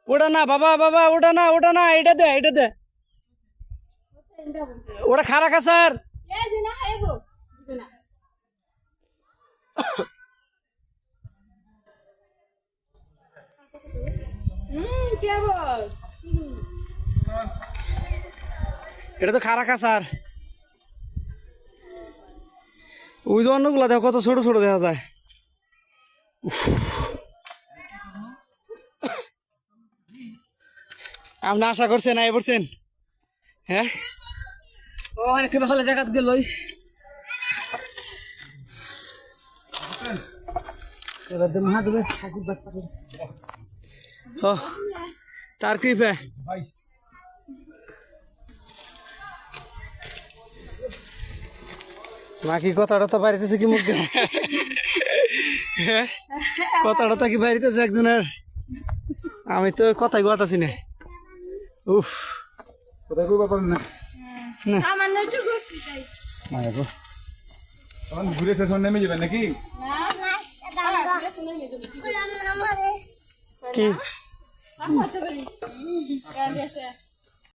ওটা না বাবা বাবা, ওটা না, ওটা না, এটা দে, এটা দে। ওটা খারা খা স্যার। এটা তো খারা খা স্যার। ওই যে অন্যগুলা দেখো কত ছোট ছোট দেখা যায়। আপনি আশা করছেন আই পড়ছেন? হ্যাঁ ও অনেক ভালো জায়গা গেল ও তার কৃপা। বাকি কথাটা তো বাড়িতেছে কি মুখ দিয়ে? হ্যাঁ কথাটা তো কি বাড়িতেছে একজনের? আমি তো কথাই কথাছি না। উফ কোথায় কই ব্যাপার না না আমার না একটু ঘুরতে চাই। মায়া গো তখন ঘুরে শেষ হয়ে নেমে যাবেন নাকি? কি আমি হতে পারি।